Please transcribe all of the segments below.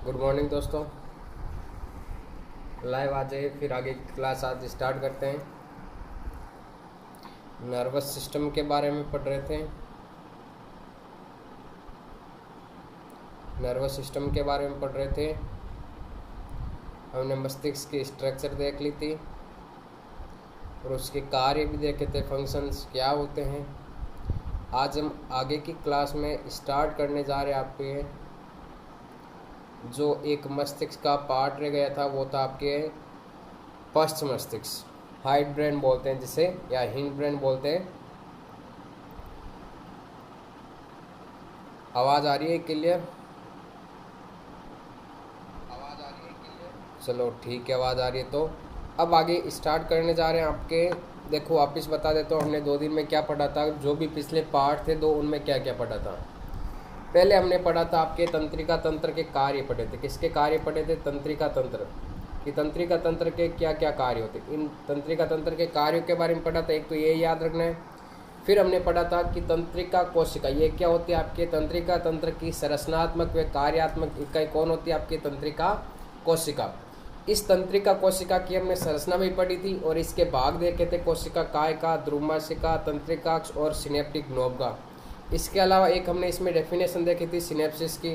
Good morning दोस्तों। Live आ जाइए, फिर आगे की क्लास आज स्टार्ट करते हैं। नर्वस सिस्टम के बारे में पढ़ रहे थे। नर्वस सिस्टम के बारे में पढ़ रहे थे। हमने मस्तिष्क की स्ट्रक्चर देख ली थी और उसके कार्य भी देखे थे, फंक्शंस क्या होते हैं। आज हम आगे की क्लास में स्टार्ट करने जा रहे हैं। आपके जो एक मस्तिष्क का पार्ट रह गया था वो था आपके पश्च मस्तिष्क, हाइड ब्रेन बोलते हैं जिसे, या हिंड ब्रेन बोलते हैं। आवाज़ आ रही है क्लियर? चलो ठीक है, आवाज़ आ रही है। तो अब आगे स्टार्ट करने जा रहे हैं आपके। देखो वापस बता देता हूँ, हमने 2 दिन में क्या पढ़ा था। जो भी पिछले पार्ट थे 2, उनमें क्या क्या पढ़ा था। पहले हमने पढ़ा था आपके तंत्रिका तंत्र के कार्य पढ़े थे। किसके कार्य पढ़े थे? तंत्रिका तंत्र। कि तंत्रिका तंत्र के क्या क्या कार्य होते, इन तंत्रिका तंत्र के कार्यों के बारे में पढ़ा था। एक तो ये याद रखना है। फिर हमने पढ़ा था कि तंत्रिका कोशिका, ये क्या होती है आपके तंत्रिका तंत्र की संरचनात्मक व कार्यात्मक इकाई कौन होती है? आपकी तंत्रिका कोशिका। इस तंत्रिका कोशिका की हमने संरचना भी पढ़ी थी और इसके भाग देखे थे, कोशिका काय का, ध्रुवमासिका, तंत्रिकाक्ष और सिनेप्टिक नोब का। इसके अलावा एक हमने इसमें डेफिनेशन देखी थी सिनेप्सिस की,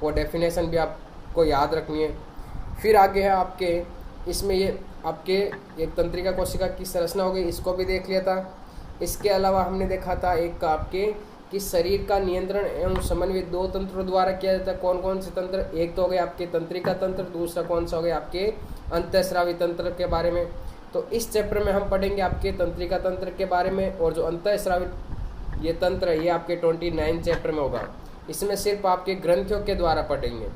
वो डेफिनेशन भी आपको याद रखनी है। फिर आगे है आपके इसमें ये आपके एक तंत्रिका कोशिका की संरचना हो गई, इसको भी देख लिया था। इसके अलावा हमने देखा था एक आपके कि शरीर का नियंत्रण एवं समन्वय 2 तंत्रों द्वारा किया जाता है। कौन कौन से तंत्र? एक तो हो गए आपके तंत्रिका तंत्र, दूसरा कौन सा हो गया आपके अंतःस्रावी तंत्र के बारे में। तो इस चैप्टर में हम पढ़ेंगे आपके तंत्रिका तंत्र के बारे में, और जो अंतःस्रावी ये तंत्र है ये आपके 29 चैप्टर में होगा। इसमें सिर्फ आपके ग्रंथियों के द्वारा पढ़ेंगे,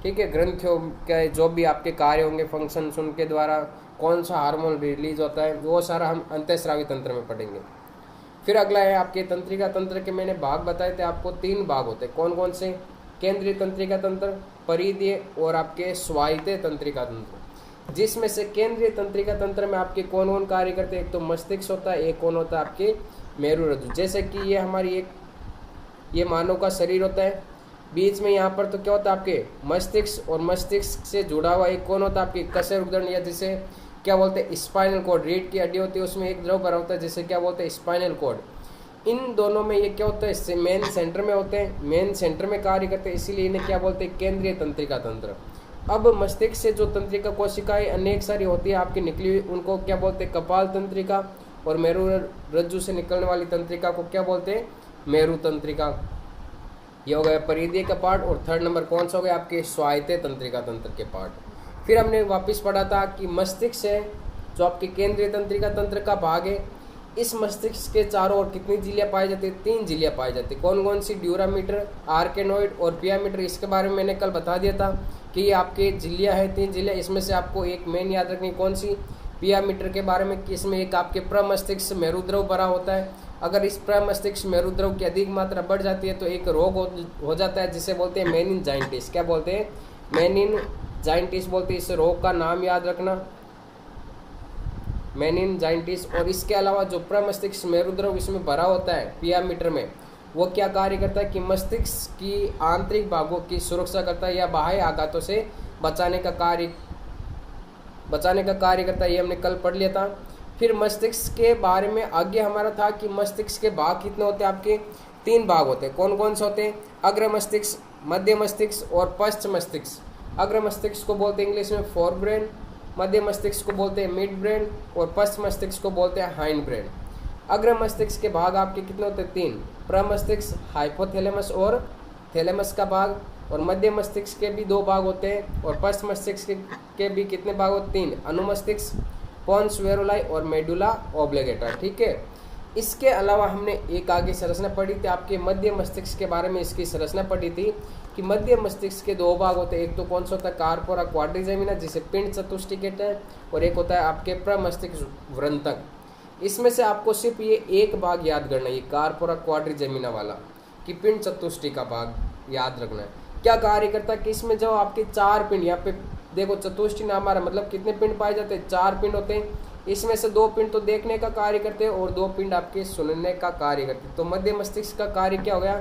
ठीक है। ग्रंथियों के जो भी आपके कार्य होंगे, फंक्शंस, उनके द्वारा कौन सा हार्मोन रिलीज होता है, वो सारा हम अंतःस्रावी तंत्र में पढ़ेंगे। फिर अगला है आपके तंत्रिका तंत्र के मैंने भाग बताए थे आपको। 3 भाग होते हैं। कौन कौन से? केंद्रीय तंत्रिका तंत्र, परिधीय और आपके स्वायत्त तंत्रिका तंत्र। जिसमें से केंद्रीय तंत्रिका तंत्र में आपके कौन कौन कार्य करते हैं? एक तो मस्तिष्क होता है, एक कौन होता है आपके मेरुरज्जु। जैसे कि ये हमारी ये मानव का शरीर होता है, बीच में यहाँ पर तो क्या होता है आपके मस्तिष्क, और मस्तिष्क से जुड़ा हुआ एक कौन होता है आपकी कशेरुकदंड, या जिसे क्या बोलते हैं स्पाइनल कॉर्ड। रीढ़ की हड्डी होती है, उसमें एक द्रव भरा होता है जिसे क्या बोलते हैं स्पाइनल कॉर्ड। इन दोनों में ये क्या होता है मेन सेंटर में होते हैं, मेन सेंटर में कार्य करते हैं, इसीलिए इन्हें क्या बोलते हैं केंद्रीय तंत्रिका तंत्र। अब मस्तिष्क से जो तंत्रिका कोशिकाएं अनेक सारी होती है आपकी निकली हुई, उनको क्या बोलते हैं कपाल तंत्रिका, और मेरुरज्जु से निकलने वाली तंत्रिका को क्या बोलते हैं मेरु तंत्रिका। ये हो गया परिधीय का पार्ट। और 3rd नंबर कौन सा हो गया आपके स्वायत्त तंत्रिका तंत्र के पार्ट। फिर हमने वापस पढ़ा था कि मस्तिष्क से जो आपके केंद्रीय तंत्रिका तंत्र का भाग है, इस मस्तिष्क के चारों ओर कितनी झिल्लियाँ पाई जाती है? 3 झिल्लियाँ पाई जाती है। कौन कौन सी? ड्यूरामीटर, आर्केनोइड और पियामीटर। इसके बारे में मैंने कल बता दिया था कि ये आपके झिल्लियाँ हैं, 3 झिल्लियाँ। इसमें से आपको एक मेन याद रखनी, कौन सी? पियामीटर के बारे में, कि इसमें एक आपके प्रमस्तिष्क मेरुद्रव भरा होता है। अगर इस प्रमस्तिष्क मेरुद्रव की अधिक मात्रा बढ़ जाती है तो एक रोग हो जाता है जिसे बोलते हैं मेनिनजाइटिस। क्या बोलते हैं? मेनिनजाइटिस बोलते हैं। इस रोग का नाम याद रखना, मेनिनजाइटिस। और इसके अलावा जो प्रमस्तिष्क मेरुद्रव इसमें भरा होता है पियामीटर में, वो क्या कार्य करता है कि मस्तिष्क की आंतरिक भागों की सुरक्षा करता है या बाह्य आघातों से बचाने का कार्य करता है। ये हमने कल पढ़ लिया था। फिर मस्तिष्क के बारे में आगे हमारा था कि मस्तिष्क के भाग कितने होते हैं आपके? 3 भाग होते हैं। कौन कौन से होते हैं? अग्र मस्तिष्क, मध्य मस्तिष्क और पश्च मस्तिष्क। अग्र मस्तिष्क को बोलते हैं इंग्लिश में फोर ब्रेन, मध्य मस्तिष्क को बोलते हैं मिड ब्रेन, और पश्च मस्तिष्क को बोलते हैं हाइंड ब्रेन। अग्र मस्तिष्क के भाग आपके कितने होते हैं? 3। प्रमस्तिष्क, हाइपोथैलेमस और थैलेमस का भाग। और मध्य मस्तिष्क के भी 2 भाग होते हैं, और पश्च मस्तिष्क के भी कितने भाग होते हैं? 3। अनुमस्तिष्क, पोन्स वेरुलाई और मेडुला ऑब्लिगेटा, ठीक है। इसके अलावा हमने एक आगे संरचना पढ़ी थी आपके मध्य मस्तिष्क के बारे में। इसकी संरचना पढ़ी थी कि मध्य मस्तिष्क के 2 भाग होते हैं। एक तो कौन सा होता है? कार्पोरा क्वाड्रिजेमिना, जिसे पिंड चतुष्टय कहते हैं, और एक होता है आपके प्रमस्तिष्क वृंतक। इसमें से आपको सिर्फ ये एक भाग याद करना है, ये कार्पोरा क्वाड्रिजेमिना वाला, कि पिंड चतुष्टय का भाग याद रखना है। क्या कार्य करता है कि इसमें जो आपके 4 पिंड, यहाँ पे देखो चतुष्टय नाम हमारा मतलब कितने पिंड पाए जाते हैं? 4 पिंड होते हैं। इसमें से 2 पिंड तो देखने का कार्य करते हैं और 2 पिंड आपके सुनने का कार्य करते हैं। तो मध्य मस्तिष्क का कार्य क्या हो गया,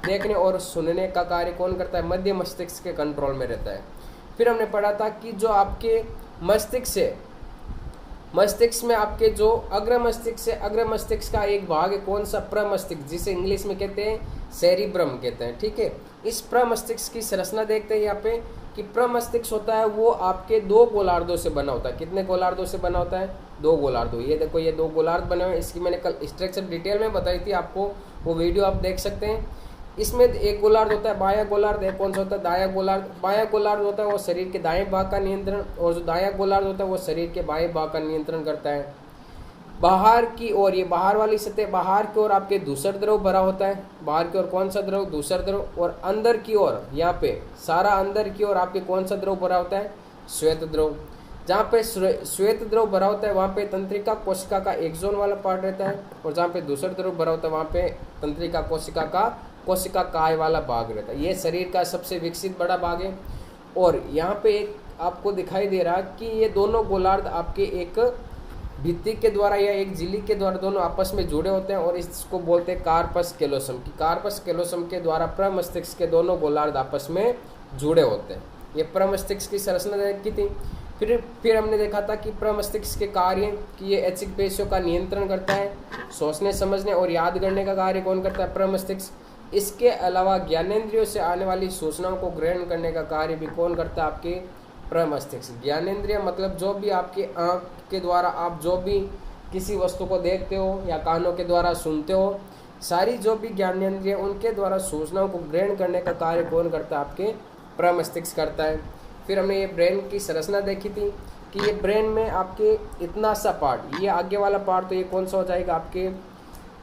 देखने और सुनने का कार्य कौन करता है, मध्य मस्तिष्क के कंट्रोल में रहता है। फिर हमने पढ़ा था कि जो आपके मस्तिष्क है, मस्तिष्क में आपके जो अग्र मस्तिष्क से अग्र मस्तिष्क का एक भाग है कौन सा, प्रमस्तिष्क, जिसे इंग्लिश में कहते हैं सेरिब्रम कहते हैं। ठीक है, इस प्रमस्तिष्क की संरचना देखते हैं यहाँ पे कि प्रमस्तिष्क होता है वो आपके 2 गोलार्धों से बना होता है। कितने गोलार्धों से बना होता है, 2 गोलार्धों। ये देखो ये 2 गोलार्ध बने हुए, इसकी मैंने कल स्ट्रक्चर डिटेल में बताई थी आपको, वो वीडियो आप देख सकते हैं। इसमें एक गोलार्ध होता है बायां गोलार्ध, एक कौन सा होता है, दायां गोलार्ध। बायां गोलार्ध होता है वो शरीर के दाएं भाग का नियंत्रण, और जो दायां गोलार्ध होता है वो शरीर के बाएं भाग का नियंत्रण करता है। बाहर की ओर, ये बाहर वाली सतह, बाहर की ओर आपके दूसर द्रव भरा होता है। बाहर की ओर कौन सा द्रव, दूसर द्रव। और अंदर की ओर, यहाँ पे सारा अंदर की ओर आपके कौन सा द्रव भरा होता है, श्वेत द्रव। जहाँ पे श्वेत द्रव भरा होता है वहाँ पे तंत्रिका कोशिका का एक जोन वाला पार्ट रहता है, और जहाँ पे दूसर द्रव भरा होता है वहाँ पे तंत्रिका कोशिका काय वाला भाग रहता है। ये शरीर का सबसे विकसित बड़ा भाग है। और यहाँ पे एक आपको दिखाई दे रहा है कि ये दोनों गोलार्ध आपके एक भित्ति के द्वारा या एक झिल्ली के द्वारा दोनों आपस में जुड़े होते हैं, और इसको बोलते हैं कार्पस कैलोसम की। कार्पस कैलोसम के द्वारा प्रमस्तिष्क के दोनों गोलार्ध आपस में जुड़े होते हैं। ये प्रमस्तिष्क की संरचना देखी थी। फिर हमने देखा था कि प्रमस्तिष्क के कार्य कि ये ऐच्छिक पेशियों का नियंत्रण करता है, सोचने समझने और याद करने का कार्य कौन करता है, प्रमस्तिष्क। इसके अलावा ज्ञानेंद्रियों से आने वाली सूचनाओं को ग्रहण करने का कार्य भी कौन करता है, आपके प्रमस्तिष्क। ज्ञानेंद्रिय मतलब जो भी आपके आँख के द्वारा आप जो भी किसी वस्तु को देखते हो या कानों के द्वारा सुनते हो, सारी जो भी ज्ञानेंद्रिय उनके द्वारा सूचनाओं को ग्रहण करने का कार्य कौन करता है, आपके प्रमस्तिष्क करता है। फिर हमने ये ब्रेन की संरचना देखी थी कि ये ब्रेन में आपके इतना सा पार्ट, ये आगे वाला पार्ट, तो ये कौन सा हो जाएगा, आपके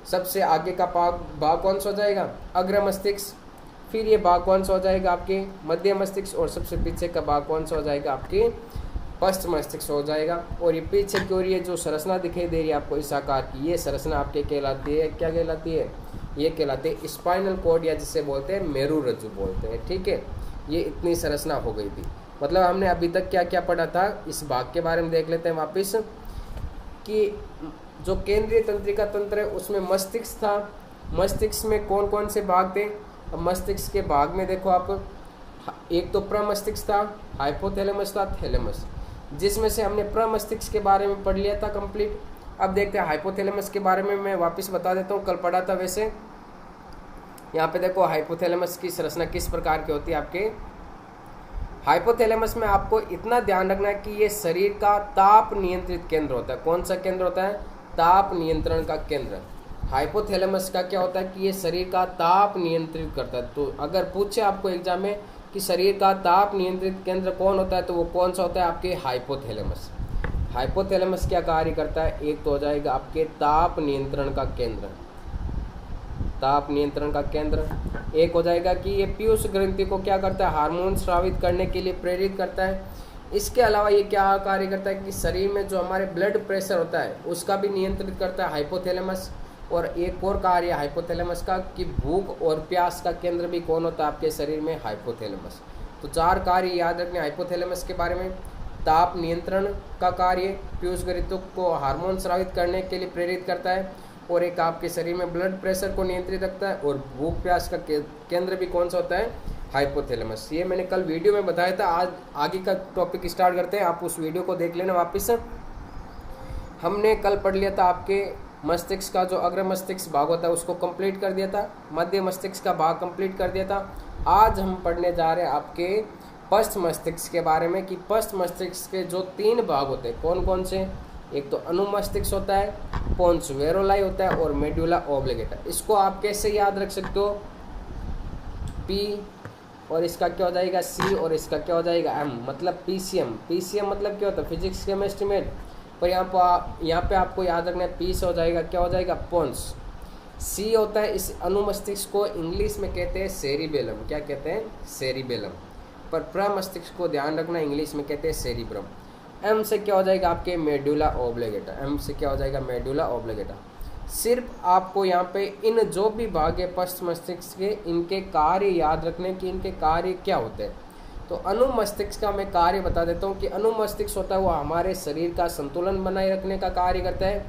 सबसे आगे का भाग कौन सा हो जाएगा, अग्र मस्तिष्क। फिर ये भाग कौन सा हो जाएगा, आपके मध्य मस्तिष्क, और सबसे पीछे का भाग कौन सा हो जाएगा, आपके पश्च मस्तिष्क हो जाएगा। और ये पीछे की ओर ये जो संरचना दिखाई दे रही है आपको इस आकार की, ये संरचना आपके कहलाती है, क्या कहलाती है, ये कहलाते हैं स्पाइनल कॉर्ड, या जिसे बोलते हैं मेरु रज्जु बोलते हैं। ठीक है, ये इतनी संरचना हो गई थी। मतलब हमने अभी तक क्या क्या पढ़ा था, इस भाग के बारे में देख लेते हैं वापस कि जो केंद्रीय तंत्रिका तंत्र है उसमें मस्तिष्क था। मस्तिष्क में कौन कौन से भाग थे, अब मस्तिष्क के भाग में देखो आप, एक तो प्रमस्तिष्क था, हाइपोथैलेमस था, थैलेमस, जिसमें से हमने प्रमस्तिष्क के बारे में पढ़ लिया था कंप्लीट। अब देखते हैं हाइपोथैलेमस के बारे में, मैं वापस बता देता हूँ, कल पढ़ा था वैसे। यहाँ पे देखो हाइपोथैलेमस की संरचना किस प्रकार की होती है। आपके हाइपोथैलेमस में आपको इतना ध्यान रखना है कि ये शरीर का ताप नियंत्रित केंद्र होता है। कौन सा केंद्र होता है, ताप नियंत्रण का केंद्र। हाइपोथैलेमस का क्या होता है कि ये शरीर का ताप नियंत्रित करता है। तो अगर पूछे आपको एग्जाम में कि शरीर का ताप नियंत्रित केंद्र कौन होता है, तो वो कौन सा होता है, आपके हाइपोथैलेमस। हाइपोथैलेमस क्या कार्य करता है, एक तो हो जाएगा आपके ताप नियंत्रण का केंद्र, ताप नियंत्रण का केंद्र। एक हो जाएगा कि ये पीयूष ग्रंथि को क्या करता है, हार्मोन स्रावित करने के लिए प्रेरित करता है। इसके अलावा ये क्या कार्य करता है कि शरीर में जो हमारे ब्लड प्रेशर होता है उसका भी नियंत्रित करता है हाइपोथैलेमस। और एक और कार्य हाइपोथैलेमस का कि भूख और प्यास का केंद्र भी कौन होता है, आपके शरीर में, हाइपोथैलेमस। तो 4 कार्य याद रखने हाइपोथैलेमस के बारे में। ताप नियंत्रण का कार्य, पीयूष ग्रंथि को हार्मोन स्रावित करने के लिए प्रेरित करता है, और एक आपके शरीर में ब्लड प्रेशर को नियंत्रित रखता है, और भूख प्यास का केंद्र भी कौन सा होता है, हाइपोथैलेमस। ये मैंने कल वीडियो में बताया था। आज आगे का टॉपिक स्टार्ट करते हैं, आप उस वीडियो को देख लेना वापस। हमने कल पढ़ लिया था आपके मस्तिष्क का जो अग्र मस्तिष्क भाग होता है उसको कंप्लीट कर दिया था, मध्य मस्तिष्क का भाग कंप्लीट कर दिया था। आज हम पढ़ने जा रहे हैं आपके पश्च मस्तिष्क के बारे में कि पश्च मस्तिष्क के जो 3 भाग होते हैं कौन कौन से। एक तो अनुमस्तिष्क होता है, पोन्स वेरोलाई होता है, और मेडुला ऑब्लिगेटा। इसको आप कैसे याद रख सकते हो, पी और इसका क्या हो जाएगा सी, और इसका क्या हो जाएगा एम, मतलब पीसीएम। पीसीएम मतलब क्या होता है, फिजिक्स केमिस्ट्री में। पर यहाँ पे आपको याद रखना है, पी से हो जाएगा क्या हो जाएगा, पोन्स। सी होता है इस अनुमस्तिष्क को इंग्लिश में कहते हैं सेरिबेलम, क्या कहते हैं, सेरिबेलम। पर प्रमस्तिष्क को ध्यान रखना, इंग्लिश में कहते हैं सेरिब्रम। एम से क्या हो जाएगा, आपके मेडुला ऑब्लिगेटा। एम से क्या हो जाएगा, मेडुला ऑब्लिगेटा। सिर्फ आपको यहाँ पे इन जो भी भाग है पश्च मस्तिष्क के, इनके कार्य याद रखने कि इनके कार्य क्या होते हैं। तो अनुमस्तिष्क का मैं कार्य बता देता हूँ कि अनुमस्तिष्क होता है वो हमारे शरीर का संतुलन बनाए रखने का कार्य करता है,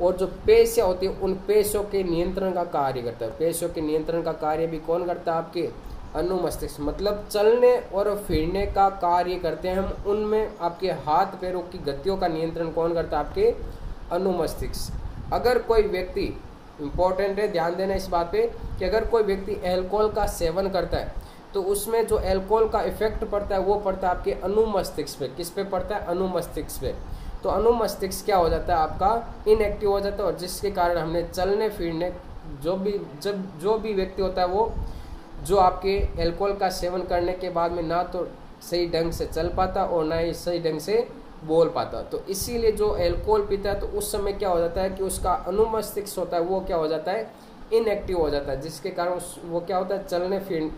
और जो पेशियाँ होती है उन पेशियों के नियंत्रण का कार्य करता है। पेशियों के नियंत्रण का कार्य भी कौन करता है? आपके अनुमस्तिष्क। मतलब चलने और फिरने का कार्य करते हैं हम, उनमें आपके हाथ पैरों की गतियों का नियंत्रण कौन करता है? आपके अनुमस्तिष्क। अगर कोई व्यक्ति, इंपॉर्टेंट है ध्यान देना इस बात पे, कि अगर कोई व्यक्ति अल्कोहल का सेवन करता है तो उसमें जो अल्कोहल का इफेक्ट पड़ता है वो पड़ता है आपके अनुमस्तिष्क पे। किस पे पड़ता है? अनुमस्तिष्क पे। तो अनुमस्तिष्क क्या हो जाता है? आपका इनएक्टिव हो जाता है, और जिसके कारण हमने चलने फिरने, जो भी व्यक्ति होता है वो जो आपके अल्कोहल का सेवन करने के बाद में ना तो सही ढंग से चल पाता और ना ही सही ढंग से बोल पाता। तो इसीलिए जो अल्कोहल पीता है तो उस समय क्या हो जाता है कि उसका अनुमस्तिष्क होता है वो क्या हो जाता है? इनएक्टिव हो जाता है, जिसके कारण वो क्या होता है? चलने फिर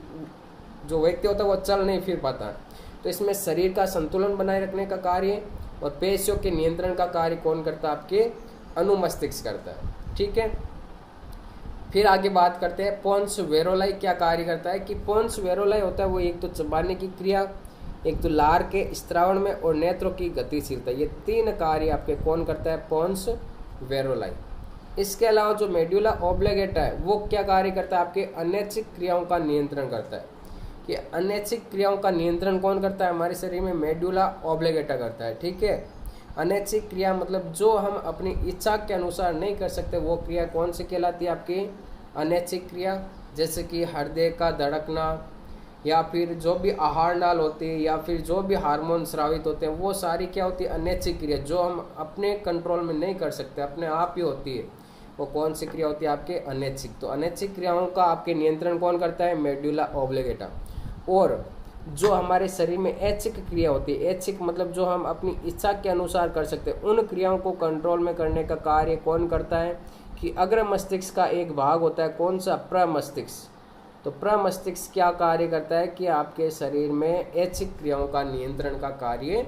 जो व्यक्ति होता है वो चल नहीं फिर पाता है। तो इसमें शरीर का संतुलन बनाए रखने का कार्य और पेशियों के नियंत्रण का कार्य कौन करता है? आपके अनुमस्तिष्क करता है। ठीक है, फिर आगे बात करते हैं पोन्स वेरोलाई क्या कार्य करता है। कि पोन्स वेरोलाई होता है वो एक तो चबाने की क्रिया, एक तो लार के स्त्रावण में, और नेत्रों की गतिशीलता। ये तीन कार्य आपके कौन करता है? पोन्स वेरोलाई। इसके अलावा जो मेड्यूला ऑब्लिगेटा है वो क्या कार्य करता है? आपके अनैच्छिक क्रियाओं का नियंत्रण करता है। कि अनैच्छिक क्रियाओं का नियंत्रण कौन करता है? हमारे शरीर में मेड्यूला ऑब्लिगेटा करता है। ठीक है, अनैच्छिक क्रिया मतलब जो हम अपनी इच्छा के अनुसार नहीं कर सकते वो क्रिया कौन सी कहलाती है? आपकी अनैच्छिक क्रिया। जैसे कि हृदय का धड़कना, या फिर जो भी आहार नाल होती है, या फिर जो भी हार्मोन स्रावित होते हैं, वो सारी क्या होती है? अनैच्छिक क्रिया, जो हम अपने कंट्रोल में नहीं कर सकते, अपने आप ही होती है। वो कौन सी क्रिया होती है? आपके अनैच्छिक। तो अनैच्छिक क्रियाओं का आपके नियंत्रण कौन करता है? मेड्यूला ऑब्लिगेटा। और जो हमारे शरीर में ऐच्छिक क्रिया होती है, ऐच्छिक मतलब जो हम अपनी इच्छा के अनुसार कर सकते हैं, उन क्रियाओं को कंट्रोल में करने का कार्य कौन करता है? कि अग्र मस्तिष्क का एक भाग होता है कौन सा? प्रमस्तिष्क। तो प्रमस्तिष्क क्या कार्य करता है? कि आपके शरीर में ऐच्छिक क्रियाओं का नियंत्रण का कार्य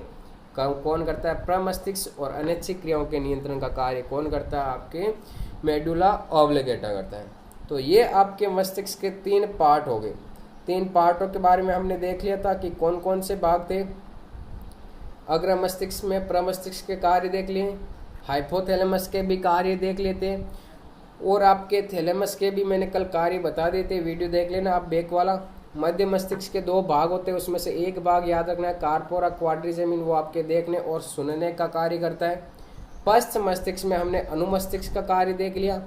कौन करता है? प्रमस्तिष्क। और अनैच्छिक क्रियाओं के नियंत्रण का कार्य कौन करता है? आपके मेडुला ऑब्लिगेटा करता है। तो ये आपके मस्तिष्क के तीन पार्ट हो गए। तीन पार्टों के बारे में हमने देख लिया था कि कौन कौन से भाग थे। अग्र मस्तिष्क में प्रमस्तिष्क के कार्य देख लिए, हाइपोथैलेमस के भी कार्य देख लेते, और आपके थैलेमस के भी मैंने कल कार्य बता देते, वीडियो देख लेना आप बैक वाला। मध्य मस्तिष्क के दो भाग होते हैं, उसमें से एक भाग याद रखना है कार्पोरा क्वाड्रिसेमिन, वो आपके देखने और सुनने का कार्य करता है। पश्च मस्तिष्क में हमने अनुमस्तिष्क का कार्य देख लिया,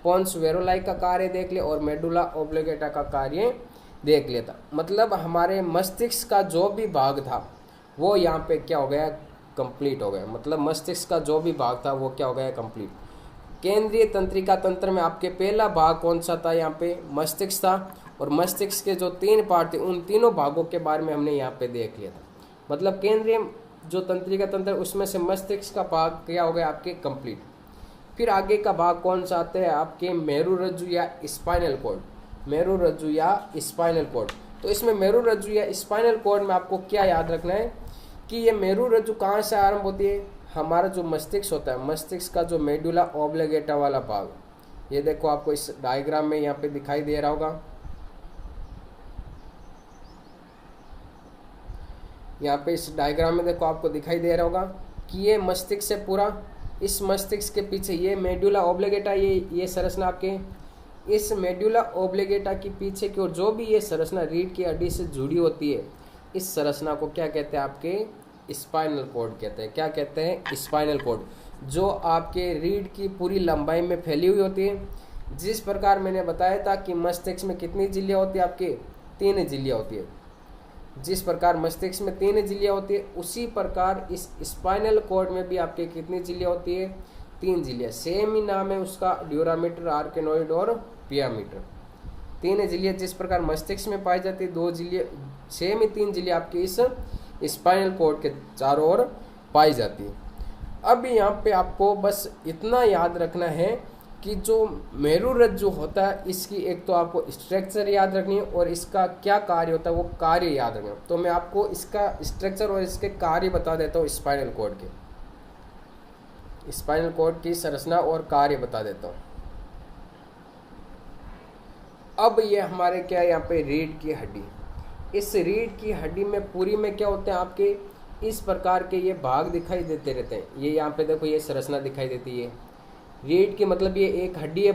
पोन्स वेरोलाई का कार्य देख लिया, और मेडुला ऑब्लिगेटा का कार्य देख लिया था। मतलब हमारे मस्तिष्क का जो भी भाग था वो यहाँ पे क्या हो गया? कंप्लीट हो गया। मतलब मस्तिष्क का जो भी भाग था वो क्या हो गया? कंप्लीट। केंद्रीय तंत्रिका तंत्र में आपके पहला भाग कौन सा था? यहाँ पे मस्तिष्क था, और मस्तिष्क के जो तीन पार्ट थे उन तीनों भागों के बारे में हमने यहाँ पे देख लिया था। मतलब केंद्रीय जो तंत्रिका तंत्र उसमें से मस्तिष्क का भाग क्या हो गया? आपके कंप्लीट। फिर आगे का भाग कौन सा आता है? आपके मेरुरज्जु या स्पाइनल कॉर्ड। मेरुरज्जु या स्पाइनल कॉर्ड। तो इसमें मेरुरज्जु या स्पाइनल कॉर्ड में आपको क्या याद रखना है कि ये मेरुरज्जु कहाँ से आरंभ होती है? हमारा जो मस्तिष्क होता है, मस्तिष्क का जो मेडुला ऑब्लिगेटा वाला भाग, ये देखो आपको इस डायग्राम में यहाँ पे दिखाई दे रहा होगा। यहाँ पे इस डायग्राम में देखो आपको दिखाई दे रहा होगा कि ये मस्तिष्क से पूरा, इस मस्तिष्क के पीछे ये मेडुला ऑब्लिगेटा, ये संरचना आपके इस मेडुला ऑब्लिगेटा के पीछे की ओर जो भी ये संरचना रीढ़ की हड्डी से जुड़ी होती है, इस संरचना को क्या कहते हैं? आपके स्पाइनल कॉर्ड कहते हैं। क्या कहते हैं? स्पाइनल कॉर्ड, जो आपके रीढ़ की पूरी लंबाई में फैली हुई होती है। जिस प्रकार मैंने बताया था कि मस्तिष्क में कितनी झिल्लियाँ होती है? आपके 3 झिल्लियाँ होती है। जिस प्रकार मस्तिष्क में 3 झिल्लियाँ होती है, उसी प्रकार इस स्पाइनल कॉर्ड में भी आपके कितनी झिल्लियाँ होती है? 3 झिल्लियाँ। सेम ही नाम है उसका, ड्यूरामीटर, आर्केनोइड और पियामीटर। 3 झिल्लियाँ जिस प्रकार मस्तिष्क में पाई जाती है, 2 झिल्लियाँ, सेम ही 3 झिल्लियाँ आपकी इस स्पाइनल कॉर्ड के चारों ओर पाई जाती है। अब यहाँ पे आपको बस इतना याद रखना है कि जो मेरुरज्जु होता है इसकी एक तो आपको स्ट्रक्चर याद रखनी है, और इसका क्या कार्य होता है वो कार्य याद रखना। तो मैं आपको इसका स्ट्रक्चर और इसके कार्य बता देता हूँ। स्पाइनल कॉर्ड के, स्पाइनल कॉर्ड की संरचना और कार्य बता देता हूँ। अब ये हमारे क्या है? यहाँ पे रीढ़ की हड्डी, इस रीढ़ की हड्डी में पूरी में क्या होते हैं आपके इस प्रकार के ये भाग दिखाई देते रहते हैं। ये यहाँ पे देखो ये संरचना दिखाई देती है। रीढ़ की मतलब ये एक हड्डी है,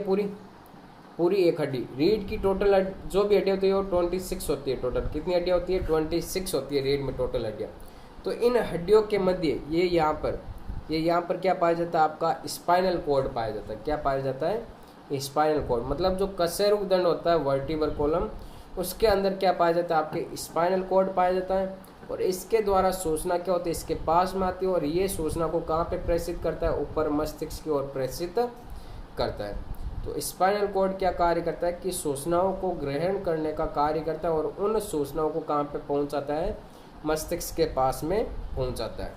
पूरी एक हड्डी। रीढ़ की टोटल जो भी हड्डी होती है वो 26 होती है। टोटल कितनी हड्डियाँ होती है? 26 होती है रीढ़ में टोटल हड्डियाँ। तो इन हड्डियों के मध्य ये यहाँ पर क्या पाया जाता है? आपका स्पाइनल कॉर्ड पाया जाता है। क्या पाया जाता है? Spinal cord. मतलब जो कशेरुकदंड होता है वर्टिब्रल कॉलम, उसके अंदर क्या पाया जाता है? आपके स्पाइनल कॉर्ड पाया जाता है। और इसके द्वारा सूचना क्या होती है? इसके पास में आती है और ये सूचना को कहाँ पे प्रेषित करता है? ऊपर मस्तिष्क की ओर प्रेषित करता है। तो स्पाइनल कॉर्ड क्या कार्य करता है कि सूचनाओं को ग्रहण करने का कार्य करता है और उन सूचनाओं को कहाँ पे पहुँचाता है? मस्तिष्क के पास में पहुँचाता है।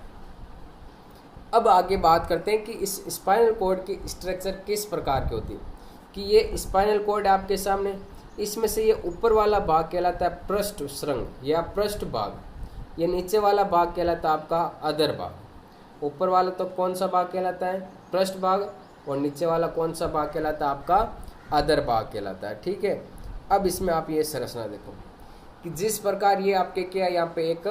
अब आगे बात करते हैं कि इस स्पाइनल कॉर्ड की स्ट्रक्चर किस प्रकार की होती है। कि ये स्पाइनल कॉर्ड आपके सामने, इसमें से ये ऊपर वाला भाग कहलाता है पृष्ठ श्रृंग या पृष्ठ भाग। ये नीचे वाला भाग कहलाता है आपका अधर भाग। ऊपर वाला तो कौन सा भाग कहलाता है? पृष्ठ भाग। और नीचे वाला कौन सा भाग कहलाता है? आपका अधर भाग कहलाता है। ठीक है। अब इसमें आप ये संरचना देखो कि जिस प्रकार ये आपके क्या यहाँ पे एक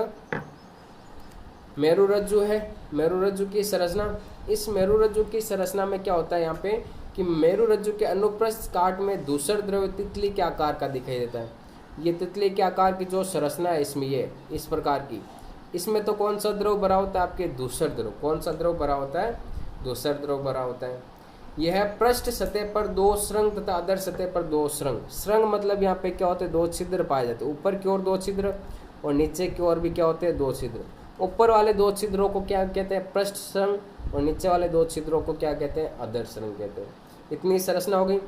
मेरुरज्जु है, मेरुरज्जु की संरचना। इस मेरुरज्जु की संरचना में क्या होता है यहाँ पे कि मेरुरज्जु के अनुप्रस्थ काट में दूसर द्रव तितली के आकार का दिखाई देता है। ये तितली के आकार की जो संरचना है इसमें ये इस प्रकार की, इसमें तो कौन सा द्रव भरा होता है? आपके दूसर द्रव। कौन सा द्रव भरा होता है? दूसर द्रव भरा होता है। यह है पृष्ठ सतह पर 2 श्रृंग तथा अधर सतह पर 2 श्रृंग। श्रृंग मतलब यहाँ पे क्या होते हैं? 2 छिद्र पाए जाते हैं। ऊपर की ओर 2 छिद्र और नीचे की ओर भी क्या होते हैं? 2 छिद्र। ऊपर वाले 2 छिद्रों को क्या कहते हैं? पृष्ठ श्रृंग। और नीचे वाले 2 छिद्रों को क्या कहते हैं? अधर श्रृंग कहते हैं। इतनी संरचना हो गई।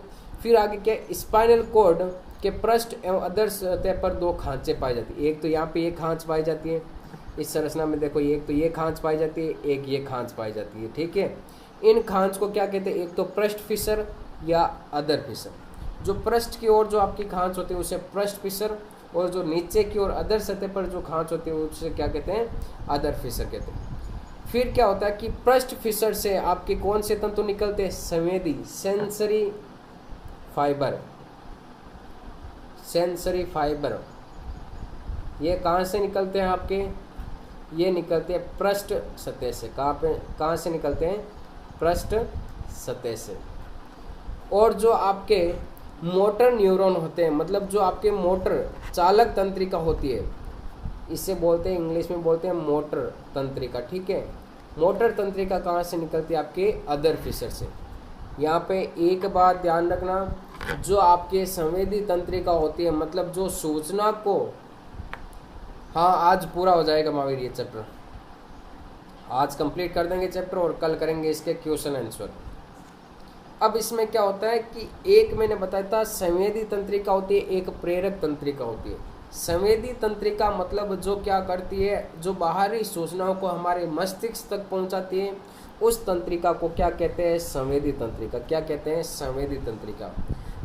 फिर आगे क्या? स्पाइनल कॉर्ड के पृष्ठ एवं अधर सतह पर 2 खांचे पाई जाती है। एक तो यहाँ पे एक खांच पाई जाती है इस संरचना में, देखो एक तो ये खांच पाई जाती है, एक ये खांच पाई जाती है। ठीक है। इन खांच को क्या कहते हैं? एक तो पृष्ठ फिशर या अधर फिशर। जो पृष्ठ की ओर जो आपकी खांच होती है उसे पृष्ठ फिशर, और जो नीचे की ओर अधर सतह पर जो खांच होती है उसे क्या कहते हैं? अधर फिशर कहते हैं। फिर क्या होता है कि पृष्ठ फिशर से आपके कौन से तंतु निकलते हैं? संवेदी, सेंसरी फाइबर। सेंसरी फाइबर ये कहाँ से निकलते हैं आपके? ये निकलते हैं पृष्ठ सतह से। कहाँ से निकलते हैं? पृष्ठ सतह से। और जो आपके मोटर न्यूरॉन होते हैं, मतलब जो आपके मोटर चालक तंत्रिका होती है, इसे बोलते हैं इंग्लिश में बोलते हैं मोटर तंत्रिका। ठीक है। मोटर तंत्रिका कहाँ से निकलती है? आपके अधर फिशर से। यहाँ पे एक बात ध्यान रखना, जो आपके संवेदी तंत्रिका होती है, मतलब जो सूचना को, हाँ आज पूरा हो जाएगा महावीर ये चैप्टर, आज कंप्लीट कर देंगे चैप्टर और कल करेंगे इसके क्वेश्चन आंसर। अब इसमें क्या होता है कि एक मैंने बताया था संवेदी तंत्रिका होती है, एक प्रेरक तंत्रिका होती है। संवेदी तंत्रिका मतलब जो क्या करती है, जो बाहरी सूचनाओं को हमारे मस्तिष्क तक पहुंचाती है, उस तंत्रिका को क्या कहते हैं? संवेदी तंत्रिका। क्या कहते हैं? संवेदी तंत्रिका।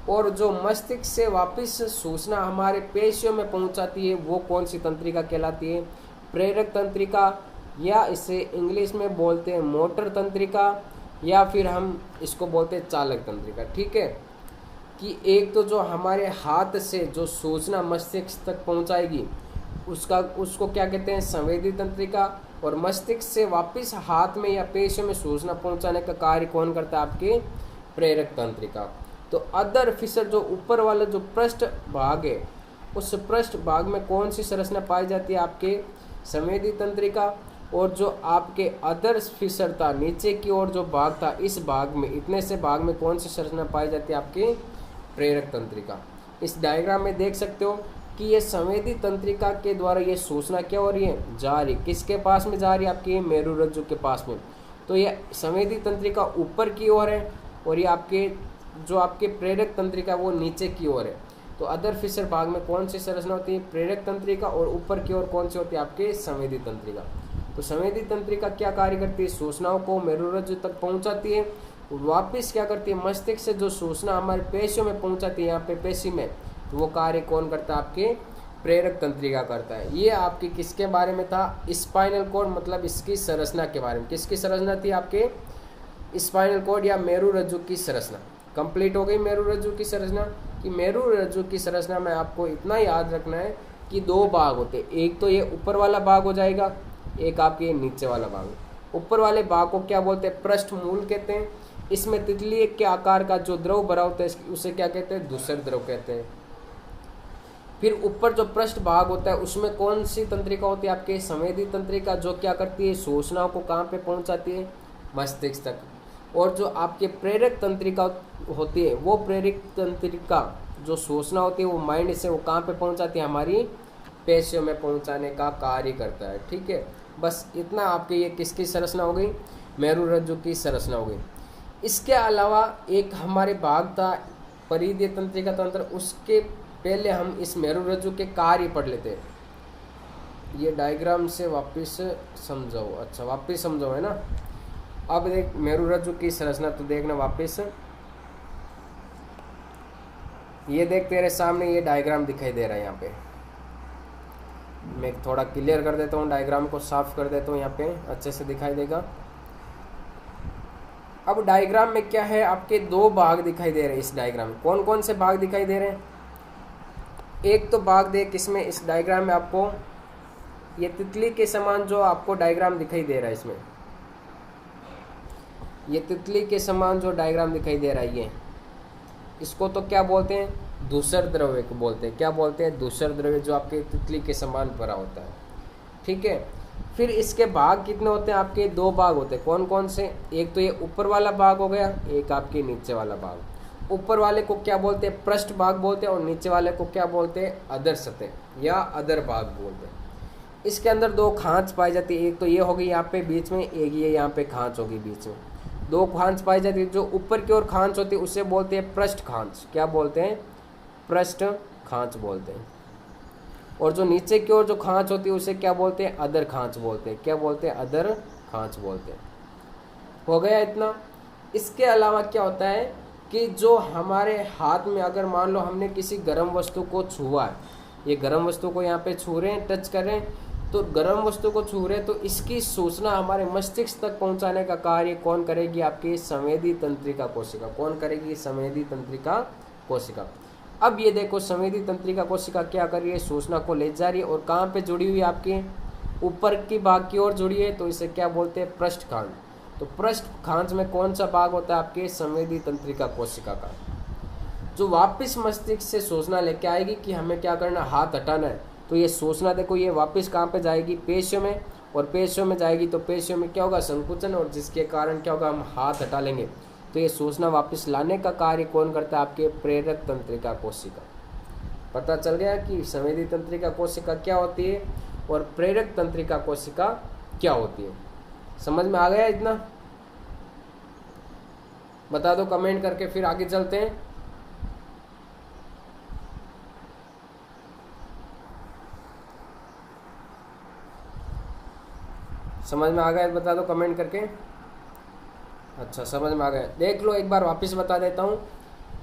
और जो मस्तिष्क से वापस सूचना हमारे पेशियों में पहुंचाती है वो कौन सी तंत्रिका कहलाती है? प्रेरक तंत्रिका, या इसे इंग्लिश में बोलते हैं मोटर तंत्रिका, या फिर हम इसको बोलते हैं चालक तंत्रिका। ठीक है। कि एक तो जो हमारे हाथ से जो सूचना मस्तिष्क तक पहुंचाएगी उसको क्या कहते हैं? संवेदी तंत्रिका। और मस्तिष्क से वापस हाथ में या पेशियों में सूचना पहुंचाने का कार्य कौन करता है? आपके प्रेरक तंत्रिका। तो अधर फिशर जो ऊपर वाला जो पृष्ठ भाग है, उस पृष्ठ भाग में कौन सी संरचना पाई जाती है? आपके संवेदी तंत्रिका। और जो आपके अधर फिशर था, नीचे की ओर जो भाग था, इस भाग में, इतने से भाग में कौन सी संरचना पाई जाती है? आपके प्रेरक तंत्रिका। इस डायग्राम में देख सकते हो कि ये संवेदी तंत्रिका के द्वारा ये सूचना क्या हो रही है? जा रही। किसके पास में जा रही है? आपके मेरुरज्जु के पास में। तो ये संवेदी तंत्रिका ऊपर की ओर है और ये आपके जो आपके प्रेरक तंत्रिका वो नीचे की ओर है। तो अधर फिशर भाग में कौन सी संरचना होती है? प्रेरक तंत्रिका। और ऊपर की ओर कौन सी होती है? आपके संवेदी तंत्रिका। तो संवेदी तंत्रिका क्या कार्य करती है? सूचनाओं को मेरुरज्जु तक पहुंचाती है, वापस क्या करती है? मस्तिष्क से जो सूचना हमारे पेशियों में पहुंचाती है, यहाँ पे पेशी में, तो वो कार्य कौन करता है? आपके प्रेरक तंत्रिका करता है। ये आपकी किसके बारे में था? स्पाइनल कॉर्ड, मतलब इसकी संरचना के बारे में। किसकी संरचना थी? आपके स्पाइनल कॉर्ड या मेरुरज्जु की संरचना। कंप्लीट हो गई मेरुरज्जु की संरचना। कि मेरुरज्जु की संरचना में आपको इतना याद रखना है कि दो भाग होते हैं, एक तो ये ऊपर वाला भाग हो जाएगा, एक आपके ये नीचे वाला भाग। ऊपर वाले भाग को क्या बोलते हैं? पृष्ठ मूल कहते हैं। इसमें तितली के आकार का जो द्रव भरा होता है उसे क्या कहते हैं? दूसर द्रव कहते हैं। फिर ऊपर जो पृष्ठ भाग होता है उसमें कौन सी तंत्रिका होती है? आपके संवेदी तंत्रिका, जो क्या करती है? सूचनाओं को कहाँ पे पहुंचाती है? मस्तिष्क तक। और जो आपके प्रेरक तंत्रिका होती है, वो प्रेरक तंत्रिका जो सूचना होती है वो माइंड से वो कहाँ पे पहुंचाती है? हमारी पेशियों में पहुंचाने का कार्य करता है। ठीक है, बस इतना आपके ये किसकी संरचना हो गई? मेरुरज्जु की संरचना हो गई। इसके अलावा एक हमारे भाग था परिधीय तंत्रिका तंत्र, उसके पहले हम इस मेरुरज्जु के कार्य पढ़ लेते हैं। ये डायग्राम से वापस समझाओ। अच्छा, वापस समझाओ, है ना। अब देख मेरुरज्जु की संरचना तो देखना वापस। ये देख तेरे सामने ये डायग्राम दिखाई दे रहा है। यहाँ पे मैं थोड़ा क्लियर कर देता हूँ, डायग्राम को साफ कर देता हूँ, यहाँ पे अच्छे से दिखाई देगा। अब डायग्राम में क्या है? आपके दो भाग दिखाई दे रहे हैं इस डायग्राम में। कौन कौन से भाग दिखाई दे रहे हैं? एक तो भाग देख इसमें, इस डायग्राम में आपको ये तितली के समान जो आपको डायग्राम दिखाई दे रहा है, इसमें ये तितली के समान जो डायग्राम दिखाई दे रहा है, ये इसको तो क्या बोलते हैं? दूसर द्रव्य को बोलते हैं। क्या बोलते हैं? दूसर द्रव्य, जो आपके तितली के समान भरा होता है। ठीक है, फिर इसके भाग कितने होते हैं? आपके दो भाग होते हैं। कौन कौन से? एक तो ये ऊपर वाला भाग हो गया, एक आपके नीचे वाला भाग। ऊपर वाले को क्या बोलते हैं? पृष्ठ भाग बोलते हैं, और नीचे वाले को क्या बोलते हैं? अधर सतह या अधर भाग बोलते हैं। इसके अंदर दो खांच पाई जाती है। एक तो ये होगी यहाँ पे बीच में, एक ये यहाँ पे खांच होगी बीच में। दो खांच पाई जाती है। जो ऊपर की ओर खांच होती है उसे बोलते हैं पृष्ठ खांच। क्या बोलते हैं? पृष्ठ खांच बोलते हैं। और जो नीचे की ओर जो खांच होती है उसे क्या बोलते हैं? अधर खांच बोलते हैं। क्या बोलते हैं? अधर खांच बोलते हैं। हो गया इतना। इसके अलावा क्या होता है कि जो हमारे हाथ में, अगर मान लो हमने किसी गर्म वस्तु को छुआ है, ये गर्म वस्तु को यहाँ पे छू रहे हैं, टच कर रहे हैं, तो गर्म वस्तु को छू रहे हैं, तो इसकी सूचना हमारे मस्तिष्क तक पहुंचाने का कार्य कौन करेगी? आपकी संवेदी तंत्रिका कोशिका। कौन करेगी? संवेदी तंत्रिका कोशिका। अब ये देखो, संवेदी तंत्रिका कोशिका क्या कर रही है? सूचना को ले जा रही है। और कहाँ पे जुड़ी हुई है? आपके ऊपर की भाग की ओर जुड़ी है, तो इसे क्या बोलते हैं? पृष्ठ खांच। तो पृष्ठ खांच में कौन सा भाग होता है? आपके संवेदी तंत्रिका कोशिका का, जो वापस मस्तिष्क से सूचना लेके आएगी कि हमें क्या करना, हाथ हटाना है। तो ये सूचना देखो, ये वापस कहाँ पे जाएगी? पेशियों में। और पेशियों में जाएगी तो पेशियों में क्या होगा? संकुचन, और जिसके कारण क्या होगा? हम हाथ हटा लेंगे। तो ये सूचना वापस लाने का कार्य कौन करता है? आपके प्रेरक तंत्रिका कोशिका। पता चल गया कि संवेदी तंत्रिका कोशिका क्या होती है और प्रेरक तंत्रिका कोशिका क्या होती है। समझ में आ गया इतना? बता दो कमेंट करके, फिर आगे चलते हैं। समझ में आ गया? बता दो कमेंट करके। अच्छा, समझ में आ गया। देख लो एक बार वापस बता देता हूँ